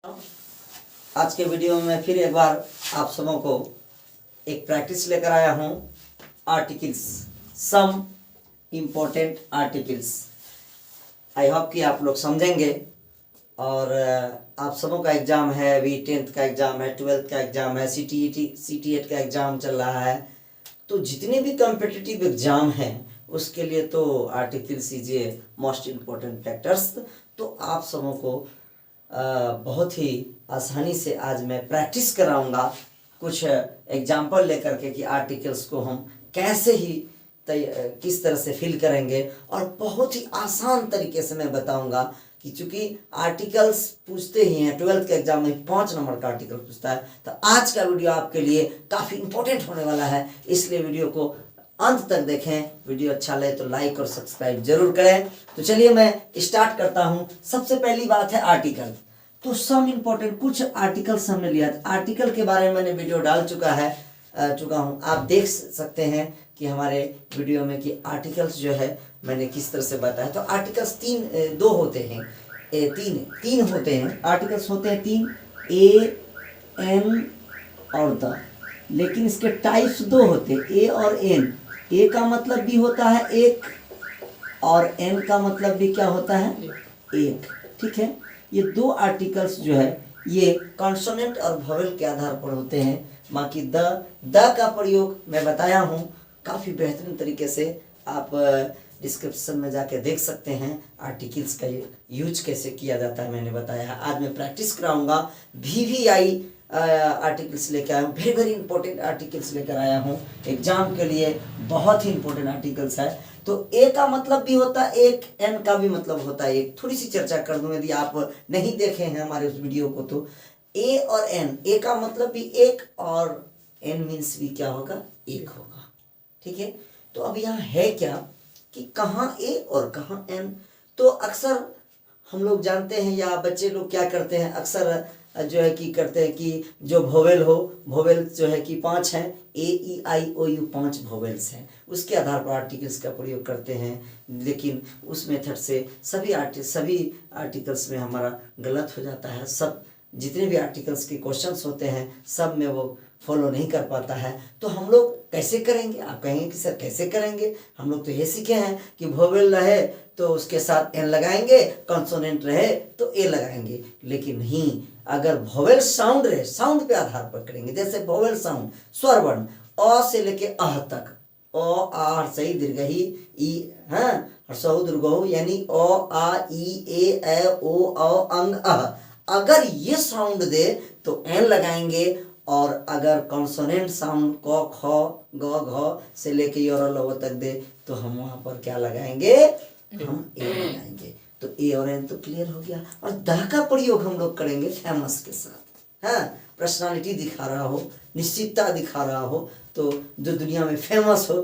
आज के वीडियो में मैं फिर एक बार आप सबों को एक प्रैक्टिस लेकर आया हूँ। Articles, some important articles. I hope कि आप लोग समझेंगे। और आप सबों का एग्ज़ाम है, अभी 10th का एग्ज़ाम है, 12th का एग्ज़ाम है, CTET का एग्ज़ाम चल रहा है। तो जितने भी कॉम्पिटिटिव एग्ज़ाम हैं उसके लिए तो articles is a most important factors. तो आप सबों को बहुत ही आसानी से आज मैं प्रैक्टिस कराऊंगा कुछ एग्जाम्पल लेकर के कि आर्टिकल्स को हम कैसे ही किस तरह से फिल करेंगे। और बहुत ही आसान तरीके से मैं बताऊंगा कि चूंकि आर्टिकल्स पूछते ही हैं, 12th के एग्जाम में 5 नंबर का आर्टिकल पूछता है। तो आज का वीडियो आपके लिए काफ़ी इंपॉर्टेंट होने वाला है, इसलिए वीडियो को अंत तक देखें। वीडियो अच्छा लगे तो लाइक और सब्सक्राइब जरूर करें। तो चलिए मैं स्टार्ट करता हूँ। सबसे पहली बात है आर्टिकल। तो सम इम्पोर्टेंट कुछ आर्टिकल्स हमने लिया। आर्टिकल के बारे में मैंने वीडियो डाल चुका हूँ। आप देख सकते हैं कि हमारे वीडियो में कि आर्टिकल्स जो है मैंने किस तरह से बताया। तो आर्टिकल्स दो होते हैं, तीन होते हैं। आर्टिकल्स होते हैं 3, ए, एन और द। लेकिन इसके टाइप्स 2 होते हैं, ए और एन। ए का मतलब भी होता है एक और एन का मतलब भी क्या होता है, एक। ठीक है, ये 2 आर्टिकल्स जो है ये कॉन्सोनेंट और वोवेल के आधार पर होते हैं। बाकी द का प्रयोग मैं बताया हूँ काफ़ी बेहतरीन तरीके से। आप डिस्क्रिप्शन में जाके देख सकते हैं आर्टिकल्स का यूज कैसे किया जाता है, मैंने बताया। आज मैं प्रैक्टिस कराऊंगा। VVI आर्टिकल्स लेकर आया हूँ, वेरी वेरी इंपॉर्टेंट आर्टिकल्स लेकर आया हूँ एग्जाम के लिए। बहुत ही इंपॉर्टेंट आर्टिकल्स है। तो ए का मतलब भी होता है एक, एन का भी मतलब होता है एक। थोड़ी सी चर्चा कर दूं यदि आप नहीं देखे हैं हमारे उस वीडियो को। तो ए और एन, ए का मतलब भी एक और एन मीन्स भी क्या होगा, एक होगा। ठीक है, तो अब यहाँ है क्या कि कहाँ ए और कहाँ एन। तो अक्सर हम लोग जानते हैं या बच्चे लोग क्या करते हैं, अक्सर जो है कि करते हैं कि जो वोवेल जो है कि 5 हैं, AEIOU 5 वोवेल्स हैं, उसके आधार पर आर्टिकल्स का प्रयोग करते हैं। लेकिन उस मेथड से सभी आर्टिकल्स में हमारा गलत हो जाता है। सब जितने भी आर्टिकल्स के क्वेश्चंस होते हैं सब में वो फॉलो नहीं कर पाता है। तो हम लोग कैसे करेंगे, आप कहेंगे कि सर कैसे करेंगे। हम लोग तो ये सीखे हैं कि वोवेल रहे तो उसके साथ एन लगाएंगे, कॉन्सोनेंट रहे तो ए लगाएंगे। लेकिन नहीं, अगर वोवेल साउंड रहे, साउंड पे आधार पर करेंगे। जैसे वोवेल साउंड स्वर वर्ण अ से लेके अह तक, अ आ सही दीर्घई ई, हाँ हर्षऊ दीर्घऊ, यानी अ आ ई ए ओ अंग अह। अगर ये साउंड दे तो एन लगाएंगे। और अगर कॉन्सोनेंट साउंड क ख ग घ से लेके य र ल तक दे तो हम वहां पर क्या लगाएंगे, हम ए लगाएंगे। तो ए और एन तो क्लियर हो गया। और द का प्रयोग हम लोग करेंगे फेमस के साथ। हाँ, पर्सनालिटी दिखा रहा हो, निश्चितता दिखा रहा हो, तो जो दुनिया में फेमस हो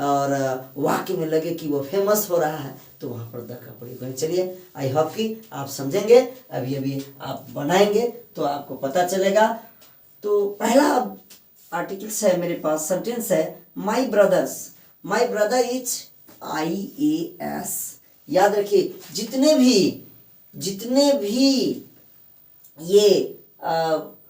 और वाक्य में लगे कि वो फेमस हो रहा है तो वहाँ पर द का प्रयोग करें। चलिए, आई होप कि आप समझेंगे। अभी आप बनाएंगे तो आपको पता चलेगा। तो पहला आर्टिकल्स है मेरे पास, सेंटेंस है माई ब्रदर इज IAS। याद रखिए, जितने भी ये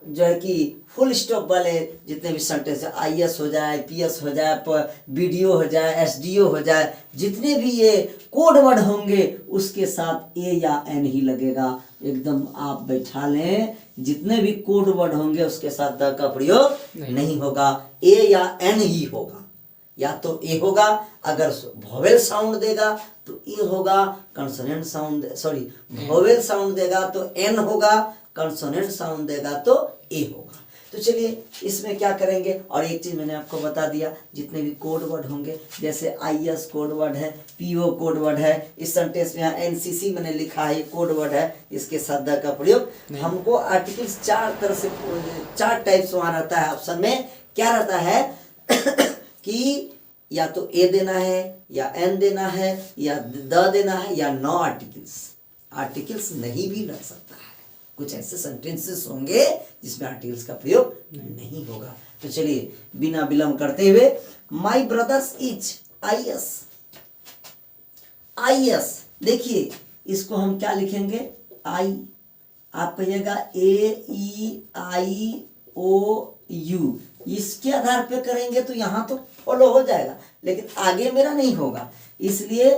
जो है कि फुल स्टॉप वाले जितने भी सेंटेंस है, IAS हो जाए, PS हो जाए, BDO हो जाए, SDO हो जाए, जितने भी ये कोड वर्ड होंगे उसके साथ ए या एन ही लगेगा। एकदम आप बैठा लें, जितने भी कोड वर्ड होंगे उसके साथ द का प्रयोग नहीं होगा, ए या एन ही होगा। या तो ए होगा अगर वोवेल साउंड देगा तो ए होगा, कंसोनेंट साउंड वोवेल साउंड देगा तो एन होगा, कंसोनेंट साउंड देगा तो ए होगा। तो चलिए इसमें क्या करेंगे। और एक चीज मैंने आपको बता दिया, जितने भी कोड वर्ड होंगे, जैसे IS कोड वर्ड है, PO कोड वर्ड है, इस सेंटेंस में NCC मैंने लिखा है, कोड वर्ड है, इसके साथ द का प्रयोग। हमको आर्टिकल्स 4 टाइप्स वहां रहता है। ऑप्शन में क्या रहता है कि या तो ए देना है या एन देना है या द देना है या नो आर्टिकल्स नहीं भी लग सकता है। कुछ ऐसे सेंटेंसेस होंगे जिसमें आर्टिकल्स का प्रयोग नहीं होगा। तो चलिए बिना विलंब करते हुए, माई ब्रदर्स इज IS। देखिए इसको हम क्या लिखेंगे, आप कहिएगा AEIOU, इसके आधार पे करेंगे तो यहाँ तो फॉलो हो जाएगा, लेकिन आगे मेरा नहीं होगा, इसलिए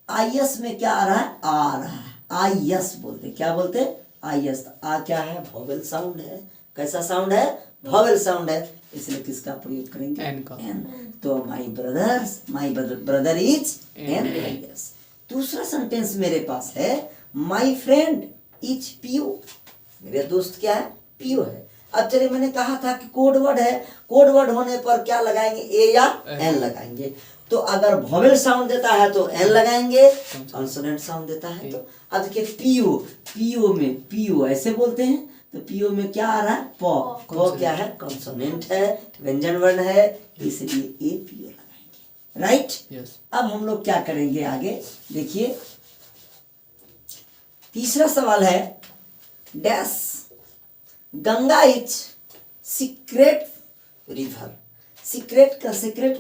IS में क्या आ रहा है, आ रहा है IS बोलते, क्या बोलते IS। आ क्या है, वॉवेल साउंड है। कैसा साउंड है, वॉवेल साउंड है, इसलिए किसका प्रयोग करेंगे, एन का। एन। तो my brother is an IS। दूसरा सेंटेंस मेरे पास है, माई फ्रेंड इज PO, मेरे दोस्त क्या है, PO है। अब चलिए मैंने कहा था कि कोड वर्ड है, कोड वर्ड होने पर क्या लगाएंगे, A या N लगाएंगे। तो अगर वॉवेल साउंड देता है तो N लगाएंगे, कॉन्सोनेंट साउंड देता है तो। अब देखिए PO में PO ऐसे बोलते हैं, तो PO में क्या आ रहा है, प क्या है, कॉन्सोनेंट है, व्यंजन वर्ण है, इसलिए A PO लगाएंगे, राइट। यस। अब हम लोग क्या करेंगे आगे, देखिए तीसरा सवाल है, dash Ganga is secret river. Secret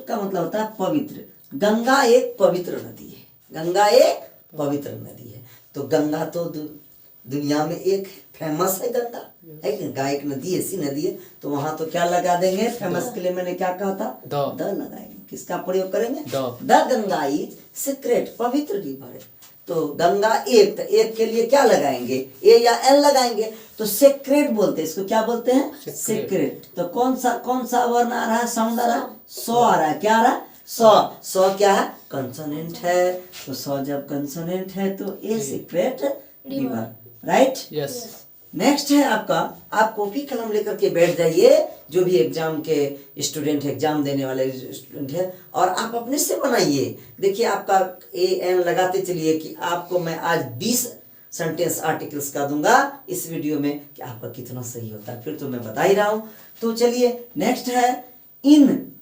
का मतलब होता है पवित्र। गंगा एक पवित्र नदी है, गंगा एक पवित्र नदी है। तो गंगा तो दुनिया में एक फेमस है, गंगा है कि गंगा एक नदी, ऐसी नदी है, तो वहां तो क्या लगा देंगे, फेमस के लिए मैंने क्या कहा था, द लगाएंगे। किसका प्रयोग करेंगे, द गंगा इज सीक्रेट, पवित्र रिवर है। तो गंगा एक, तो एक के लिए क्या लगाएंगे, ए या एन लगाएंगे, तो सेक्रेट बोलते हैं इसको, क्या बोलते हैं, सेक्रेट। तो कौन सा वर्ण आ रहा है, साउंड आ रहा है, सौ आ रहा है, क्या आ रहा है, सौ क्या है, कंसोनेंट है। तो सौ जब कंसोनेंट है तो a secret river, right. Yes. Next है आपका, आप कॉपी कलम लेकर के बैठ जाइए, जो भी एग्जाम के स्टूडेंट है, एग्जाम देने वाले स्टूडेंट है, और आप अपने से बनाइए। देखिए आपका AN लगाते चलिए कि आपको मैं आज 20 सेंटेंस आर्टिकल्स का दूंगा इस वीडियो में, कि आपका कितना सही होता है, फिर तो मैं बता ही रहा हूं। तो चलिए नेक्स्ट है, इन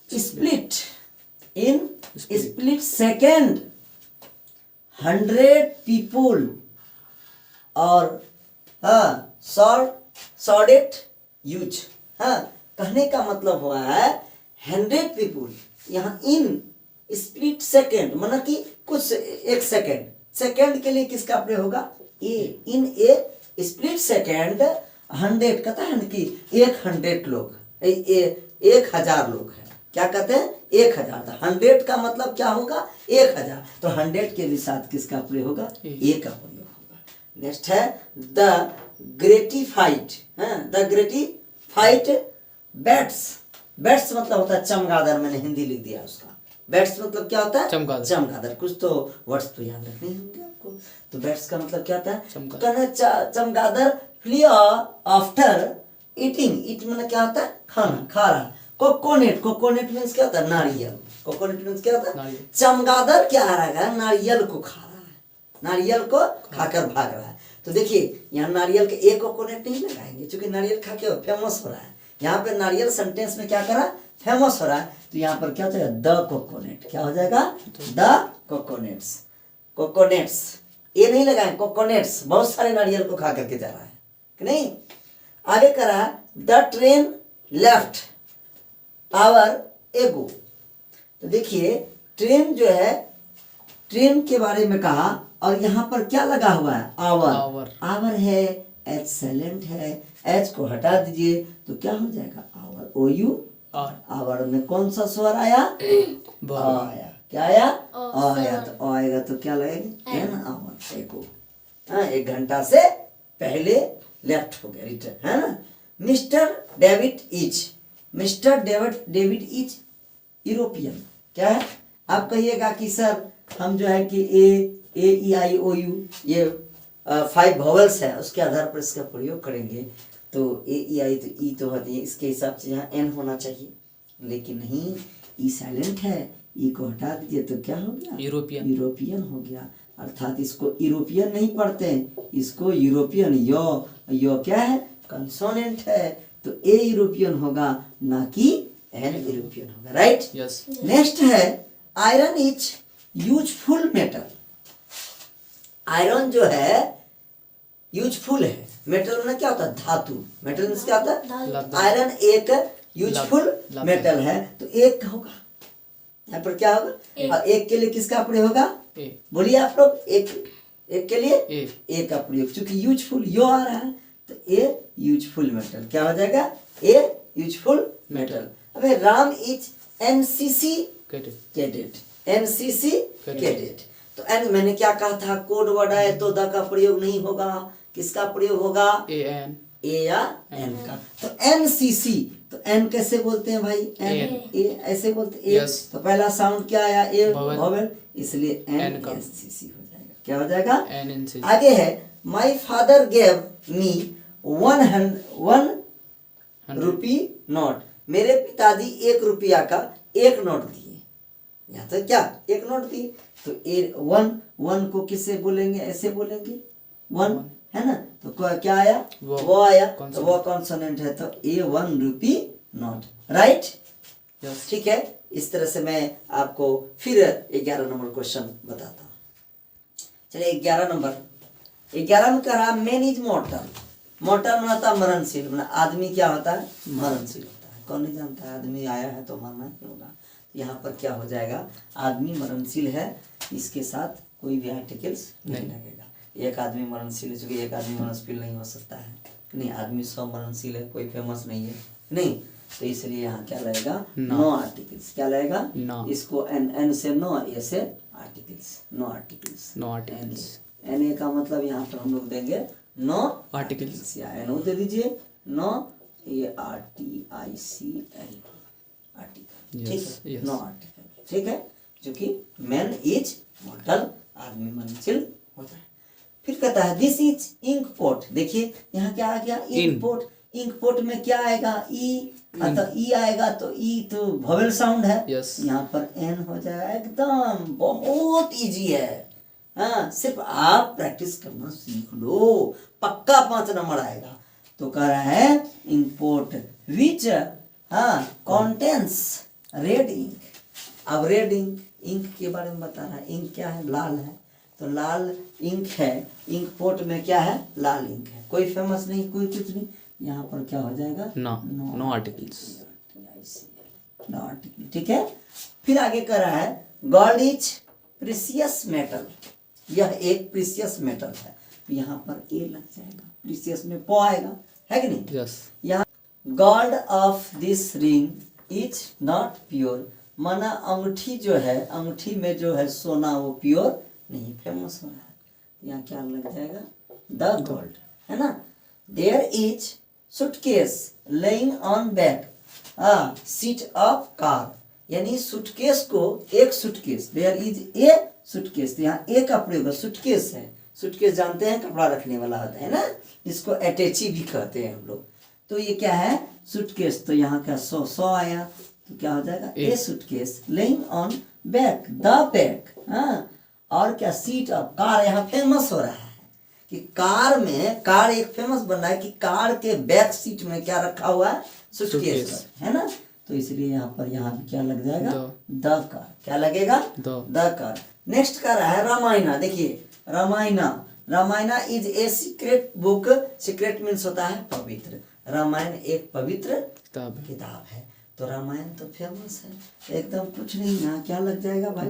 स्प्लिट सेकेंड 100 पीपुल और सॉर्डेड यूज। कहने का मतलब हुआ है 100 पीपुल, यहाँ इन स्प्लिट सेकेंड माना कि कुछ एक सेकेंड के लिए किसका प्रयोग होगा, ए। इन ए स्प्लिट सेकेंड 100, कहता है ना कि 100 लोग, 1000 लोग है, क्या कहते हैं, 1000। 100 का मतलब क्या होगा, 1000। तो 100 के लिए साथ किसका प्रयोग होगा, ए का प्रयोग होगा। नेक्स्ट है, द ग्रेटिफाइड बैट्स मतलब होता है चमगादड़, मैंने हिंदी लिख दिया उसका। बैट्स मतलब क्या होता है, चमगादड़। कुछ तो वर्ड्स तो याद रखने होंगे आपको। तो बैट्स का मतलब क्या होता है, चमगादड़ फ्ली आफ्टर ईटिंग, ईट मतलब क्या होता है, खाना, खा रहा। कोकोनेट मीन्स क्या होता है, नारियल। कोकोनेट मीन्स क्या होता है, चमगादड़ क्या आ रहा है, नारियल को खा रहा है, नारियल को खाकर भाग रहा है। तो देखिए यहाँ नारियल के एक कोकोनेट नहीं लगाएंगे, क्योंकि नारियल खा के फेमस हो रहा है। यहाँ पे नारियल सेंटेंस में क्या करा, फेमस हो रहा है। तो यहाँ पर क्या हो जाएगा, द कोकोनेट, क्या हो जाएगा, द कोकोनेट्स। ये नहीं लगाए, कोकोनेट्स, बहुत सारे नारियल को खा करके जा रहा है कि नहीं। आगे करा, द ट्रेन लेफ्ट आवर एगो। तो देखिए ट्रेन जो है, ट्रेन के बारे में कहा, और यहाँ पर क्या लगा हुआ है, आवर है, एच साइलेंट है, एच को हटा दीजिए तो क्या हो जाएगा, आवर, OU। आवर में कौन सा स्वर आया, आया, क्या आया, आया। तो आएगा तो क्या लगेगा, एन, आवर, एगो। 1 घंटा से पहले लेफ्ट हो गया, रिटर्न, है ना। मिस्टर डेविड इज यूरोपियन, क्या है। आप कहिएगा कि सर हम जो है कि AEIOU ये 5 वॉवेल्स है, उसके आधार पर इसका प्रयोग करेंगे। तो AEI तो ई तो होती है, इसके हिसाब से यहाँ N होना चाहिए, लेकिन नहीं, ई साइलेंट है, ई को हटा दीजिए तो क्या हो गया, यूरोपियन हो गया। अर्थात इसको यूरोपियन नहीं पढ़ते, इसको यूरोपियन, यो क्या है, कंसोनेंट है, तो ए यूरोपियन होगा, ना कि एन यूरोपियन होगा, राइट। यस। नेक्स्ट है, iron is useful metal. Iron जो है यूजफुल है, मेटल में क्या होता है, धातु। मेटल में क्या होता है, आयरन एक यूजफुल मेटल है, तो एक होगा, यहाँ पर क्या होगा, और एक के लिए किसका प्रयोग होगा, बोलिए आप लोग, एक के लिए ए का प्रयोग, चूंकि यूजफुल यो आ रहा है तो ए यूजफुल मेटल क्या हो जाएगा, ए यूजफुल मेटल। अबे Ram is NCC cadet, NCC cadet. तो एन मैंने क्या कहा था, कोड वर्ड आए तो द का प्रयोग नहीं होगा, किसका प्रयोग होगा, ए या एन का। तो एनसीसी, तो एन कैसे बोलते हैं भाई, एन ए ऐसे बोलते हैं, yes. तो पहला साउंड क्या आया, ए वोवेल, इसलिए एन एनसीसी हो जाएगा, क्या हो जाएगा, आगे है my father gave me 1 rupee note, मेरे पिताजी 1 रुपया का एक नोट दिए, यहाँ तो क्या एक नोट दिए, तो ए वन को किससे बोलेंगे, ऐसे बोलेंगे वन, है ना, तो क्या आया, वो आया, तो वो कॉन्सोनेंट है, तो ए 1 रुपी नोट, राइट। ठीक है, इस तरह से मैं आपको फिर 11 नंबर क्वेश्चन बताता हूँ। चलिए 11 में कह रहा मैन इज मॉर्टल, मॉर्टल मतलब मरणशील, मतलब आदमी क्या होता है, मरणशील होता है, कौन नहीं जानता है, आदमी आया है तो मरना ही होगा। यहाँ पर क्या हो जाएगा, आदमी मरणशील है, इसके साथ कोई भी आर्टिकल्स नहीं लगेगा। एक आदमी मरणशील है, चूंकि एक आदमी मरणशील नहीं हो सकता है, नहीं, आदमी सब मरणशील है, कोई फेमस नहीं है, नहीं, तो इसलिए यहाँ क्या लगेगा, नो आर्टिकल्स, क्या लगेगा, इसको एन से नो, ए से articles, no articles, N A का मतलब यहाँ पर हम लोग देंगे नो आर्टिकल्स, या एन ओ दे दीजिए, नो ARTICL आर्टिकल, ठीक है, नो आर्टिकल, ठीक है, जो कि मैन इज मॉर्टल, आदमी मरणशील होता है। फिर कहता है दिस इज इंक पोट, देखिए यहाँ क्या आ गया, इंक पोट, इंक पोट में क्या आएगा, ई, अतः ई आएगा, तो ई तो वोवेल साउंड है, यहाँ पर एन हो जाएगा, एकदम बहुत इजी है, हाँ, सिर्फ आप प्रैक्टिस करना सीख लो, पक्का 5 नंबर आएगा। तो कह रहा है ink pot which contains red ink, अब रेड इंक के बारे में बता रहा है, इंक क्या है, लाल है, तो लाल इंक है, इंक पोट में क्या है, लाल इंक है, कोई फेमस नहीं, कोई कुछ नहीं, यहाँ पर क्या हो जाएगा, नो आर्टिकल्स, नो आर्टिकल, ठीक है। फिर आगे कर रहा है गॉड इज प्रीसियस मेटल, यह एक प्रीसियस मेटल है, तो यहाँ पर ए लग जाएगा, प्रीसियस में पो आएगा, है कि नहीं, यहाँ God of this ring is not pure, माना अंगूठी जो है, अंगूठी में जो है सोना वो प्योर नहीं, फेमस हो रहा है, यहाँ क्या लग जाएगा, द गोल्ड, है ना। There is suitcase lying on back seat of car, यानी सूटकेस को, एक suitcase, there is a suitcase, तो यहाँ ए का प्रयोग है, सूटकेस है, सूटकेस जानते हैं कपड़ा रखने वाला होता है ना, इसको अटैची भी कहते हैं हम लोग, तो ये क्या है, सूटकेस, तो यहाँ का सो आया, तो क्या हो जाएगा, a suitcase lying on back, the back, हाँ, और क्या, सीट ऑफ कार, यहाँ फेमस हो रहा है कि कार में, कार एक फेमस बन रहा है कि कार के बैक सीट में क्या रखा हुआ है, सूटकेस, है ना, तो इसलिए यहाँ पर यहाँ भी क्या लग जाएगा, द कार, क्या लगेगा, द कार। नेक्स्ट का रहा है रामायणा, देखिए Ramayana is a secret book, secret means होता है पवित्र, रामायण एक पवित्र किताब है, तो रामायण तो फेमस है, एकदम कुछ नहीं, यहाँ क्या लग जाएगा भाई,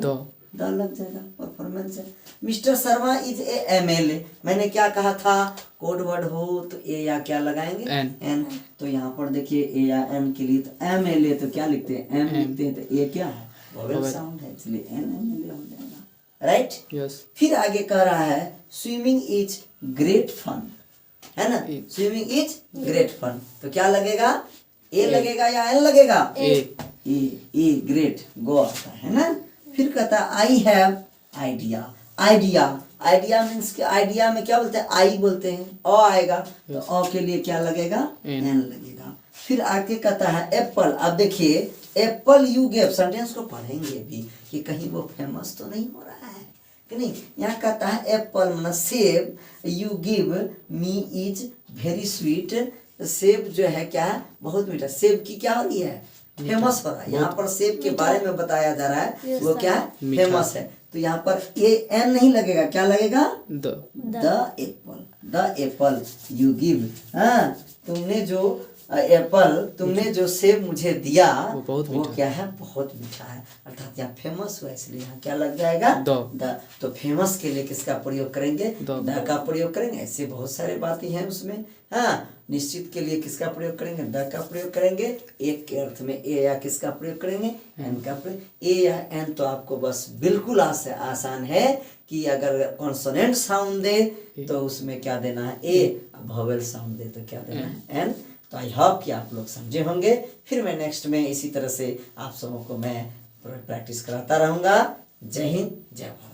द लग जाएगा, परफॉर्मेंस है। Mister Sharma is a MLA, मैंने क्या कहा था, कोड वर्ड हो तो ए या क्या लगाएंगे, एन, तो यहाँ पर देखिए ए या एन के लिए तो MLA, तो क्या लिखते हैं, एम लिखते हैं, तो ए क्या है, वोवेल साउंड है, इसलिए एन MLA हो जाएगा, राइट, फिर आगे कह रहा है स्विमिंग इज ग्रेट फन, है ना, स्विमिंग इज ग्रेट फन, तो क्या लगेगा, ए लगेगा या एन लगेगा, ए ग्रेट गो आता है ना। फिर कहता है आई हैव आइडिया मीन्स के आइडिया में क्या बोलते हैं, आई बोलते हैं, अ आएगा, तो अ के लिए क्या लगेगा, एन लगेगा। फिर आगे कहता है एप्पल, अब देखिए एप्पल यू गिव, सेंटेंस को पढ़ेंगे भी कि कहीं वो फेमस तो नहीं हो रहा है कि नहीं, यहाँ कहता है एप्पल मतलब सेब, you give me is very sweet, सेब जो है क्या है, बहुत मीठा, सेब की क्या हो रही है, फेमस हो रहा है, यहाँ पर सेब के बारे में बताया जा रहा है, वो क्या है, फेमस है, तो यहाँ पर ए एन नहीं लगेगा, क्या लगेगा, द एप्पल यू गिव, हाँ, तुमने जो एप्पल, तुमने जो सेब मुझे दिया वो बहुत वो मीठा क्या है, बहुत मीठा है। अर्थात यहाँ फेमस हुआ, इसलिए यहाँ क्या लग जाएगा, द। तो फेमस के लिए किसका प्रयोग करेंगे, द का प्रयोग करेंगे। ऐसे बहुत सारे बातें हैं उसमें। हाँ, निश्चित के लिए किसका प्रयोग करेंगे, द का प्रयोग करेंगे। एक के अर्थ में ए या किसका प्रयोग करेंगे, एन का प्रयोग। ए या एन तो आपको बस बिल्कुल आसान है कि अगर कॉन्सोनेंट साउंड दे तो उसमें क्या देना है, ए। वोवेल साउंड दे तो क्या देना है, एन। तो आई होप कि आप लोग समझे होंगे। फिर मैं नेक्स्ट में इसी तरह से आप सबों को मैं प्रैक्टिस कराता रहूँगा। जय हिंद, जय भारत।